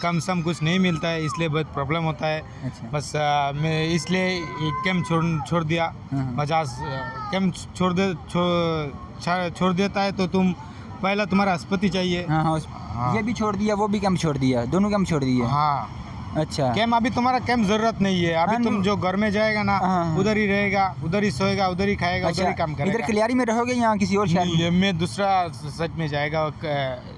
कम सम कुछ नहीं मिलता है, इसलिए बहुत प्रॉब्लम होता है। अच्छा। बस मैं इसलिए एक कैंप छोड़ दिया। हाँ। 50 कैंप छोड़ देता है तो तुम पहला तुम्हारा अस्पति चाहिए। हाँ हाँ हाँ। ये भी छोड़ दिया, वो भी कैंप छोड़ दिया, दोनों कैंप छोड़ दिए। हाँ अच्छा। कैंप अभी तुम्हारा कैंप जरूरत नहीं है। अभी हाँ, तुम जो घर में जाएगा ना, हाँ। उधर ही रहेगा, उधर ही सोएगा, उधर ही खाएगा, उधर ही काम अच्छा, करेगा। इधर कलियारी में रहोगे या किसी और शहर में? नहीं, मैं दूसरा सच में जाएगा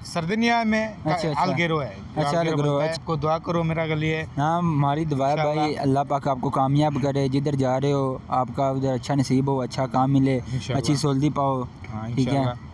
सर्दिनिया में। अच्छा। अलगेरो है। अच्छा, अलगेरो है। को दुआ करो मेरा के लिए। हाँ हमारी दुआ है भाई, अल्लाह पाक आपको कामयाब करे, जिधर जा रहे हो आपका उधर अच्छा नसीब हो, अच्छा काम मिले, अच्छी सोल्दी पाओ। हाँ, ठीक है।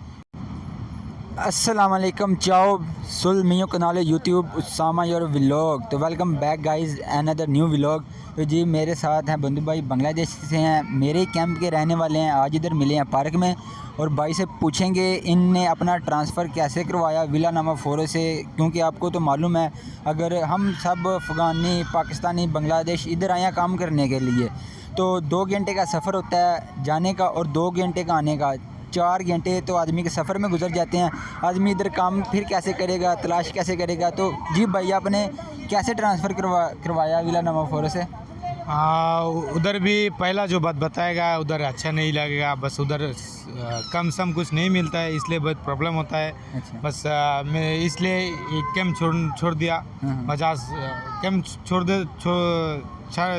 अस्सलाम वालेकुम, चाओ सुल मियो कनाल यूट्यूब उसामा योर व्लॉग। तो welcome back guys another new vlog. तो जी मेरे साथ हैं बंधु भाई, बांग्लादेश से हैं, मेरे कैंप के रहने वाले हैं। आज इधर मिले हैं पार्क में और भाई से पूछेंगे इनने अपना ट्रांसफ़र कैसे करवाया विला नामा फोरो से, क्योंकि आपको तो मालूम है अगर हम सब अफ़गानी, पाकिस्तानी, बांग्लादेश इधर आए हैं काम करने के लिए तो 2 घंटे का सफ़र होता है जाने का और 2 घंटे का आने का। 4 घंटे तो आदमी के सफ़र में गुजर जाते हैं। आदमी इधर काम फिर कैसे करेगा, तलाश कैसे करेगा। तो जी भाई आपने कैसे ट्रांसफ़र करवाया विला नामा फोरो से? उधर भी पहला जो बात बताएगा उधर अच्छा नहीं लगेगा। बस उधर कम सम कुछ नहीं मिलता है, इसलिए बहुत प्रॉब्लम होता है। अच्छा। बस मैं इसलिए एक कैंप छोड़ दिया। 50 कैंप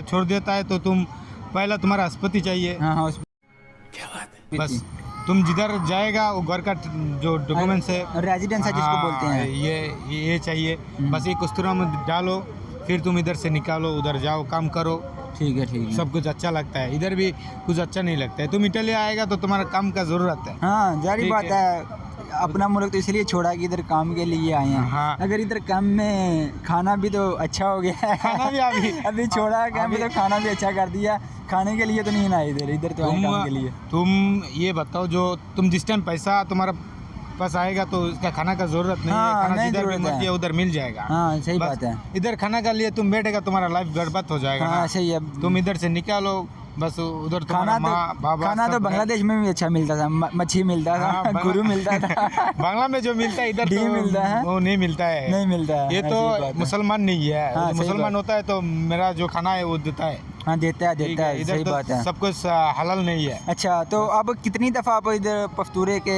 छोड़ देता है तो तुम पहला तुम्हारा अस्पति चाहिए। हाँ क्या बात है। बस तुम जिधर जाएगा वो घर का जो डॉक्यूमेंट्स है, रेजिडेंस है जिसको बोलते हैं, ये चाहिए। बस ये कस्तूरा में डालो, फिर तुम इधर से निकालो, उधर जाओ, काम करो। ठीक है। सब कुछ अच्छा लगता है, इधर भी कुछ अच्छा नहीं लगता है। तुम इटली आएगा तो तुम्हारा काम का जरूरत है। हाँ जारी बात है, अपना मुल्क तो इसलिए छोड़ा कि इधर काम के लिए आए हैं। हाँ। अगर इधर काम में खाना भी तो अच्छा हो गया है। खाना भी अभी छोड़ा काम में तो खाना भी अच्छा कर दिया, खाने के लिए तो नहीं ना इधर तो आए काम के लिए। तुम ये बताओ, जो तुम जिस टाइम पैसा तुम्हारा पास आएगा तो इसका खाना का जरूरत नहीं है। खाना जिधर भी मर्जी है उधर मिल जाएगा। हाँ सही बात है। इधर खाना का लिए तुम बैठेगा, तुम्हारा लाइफ बर्बाद हो जाएगा। हाँ सही है। तुम इधर से निकालो, बस उधर खाना तो बांग्लादेश में भी अच्छा मिलता था, मच्छी मिलता था, गुरु मिलता था। बांग्ला में जो मिलता है इधर तो मिलता है, वो नहीं मिलता है। ये तो मुसलमान नहीं है। हाँ, मुसलमान होता है तो मेरा जो खाना है वो देता है। हाँ देता है सही बात है। सब कुछ हलाल नहीं है। अच्छा, तो अब कितनी दफ़ा आप इधर पफ्तूरे के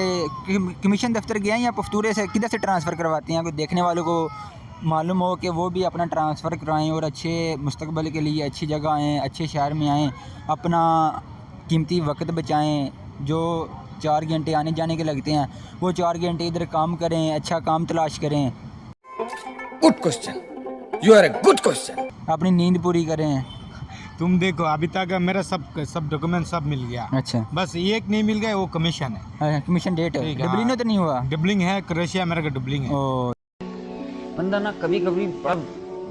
कमीशन दफ्तर गए हैं या पफ्तूरे से किधर से ट्रांसफ़र करवाते हैं? कोई देखने वालों को मालूम हो कि वो भी अपना ट्रांसफ़र कराएं और अच्छे मुस्तकबिल के लिए अच्छी जगह आएँ, अच्छे शहर में आएँ, अपना कीमती वक्त बचाएं। जो 4 घंटे आने जाने के लगते हैं वो 4 घंटे इधर काम करें, अच्छा काम तलाश करें। Good question, you are a good question. अपनी नींद पूरी करें। तुम देखो अभी तक मेरा सब डॉक्यूमेंट सब मिल गया। अच्छा, बस एक नहीं मिल गया, वो कमीशन है। कमीशन डेट है, डबलिंग तो नहीं हुआ? डबलिंग है, क्रोएशिया मेरा का डबलिंग है। बंदा ना कभी कभी बड़ा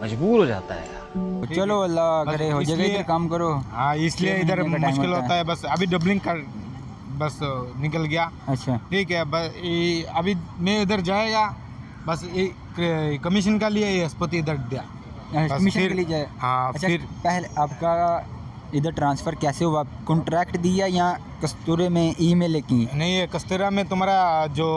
मजबूर हो जाता है यार। चलो अल्लाह करे हो जाएगा, इधर काम करो। हाँ इसलिए इधर मुश्किल होता है। बस अभी डबलिंग कर बस निकल गया। अच्छा ठीक है। बस अभी मैं इधर जाएगा, बस कमीशन का लिए अस्पति इधर दिया कमीशन के लिए जाए। हाँ। अच्छा, फिर पहले आपका इधर ट्रांसफ़र कैसे हुआ? कॉन्ट्रैक्ट दिया या कस्तूरे में ईमेल की? नहीं है, कस्तूरा में तुम्हारा जो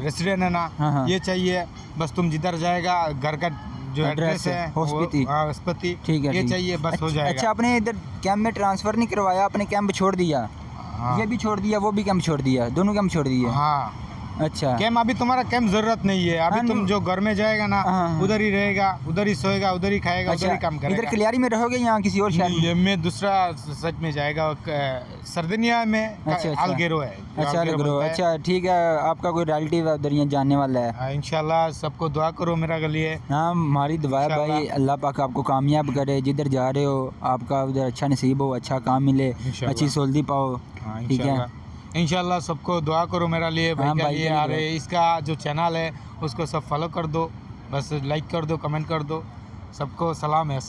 रेसिडेंट है ना, हाँ। ये चाहिए। बस तुम जिधर जाएगा घर का जो एड्रेस है अस्पति, ठीक है, ये चाहिए, बस हो जाएगा। अच्छा, आपने इधर कैंप में ट्रांसफ़र नहीं करवाया, आपने कैंप छोड़ दिया? हाँ। ये भी छोड़ दिया, वो भी कैंप छोड़ दिया, दोनों कैंप छोड़ दिए? हाँ। अच्छा। कैंप अभी तुम्हारा कैंप जरूरत नहीं है। अभी तुम जो घर में जाएगा ना, उधर ही रहेगा, उधर ही सोएगा, उधर ही खाएगा, उधर ही काम करेगा। इधर कलियारी में रहोगे या किसी और शहर में? मैं दूसरा सच में जाएगा सर्दिनिया में। अलगेरो है। अच्छा, अलगेरो। अच्छा ठीक है, आपका कोई रिलेटिव है उधर जाने वाला है? इंशाल्लाह सबको दुआ करो मेरा के लिए। हाँ हमारी दुआ है भाई, अल्लाह पाक आपको कामयाब करे, जिधर जा रहे हो आपका उधर अच्छा नसीब हो, अच्छा काम मिले, अच्छी सोल्दी पाओ। ठीक है, इंशाल्लाह सबको दुआ करो मेरा लिए। हाँ, भाई भाई आ रहे, इसका जो चैनल है उसको सब फॉलो कर दो, बस लाइक कर दो, कमेंट कर दो। सबको सलाम है।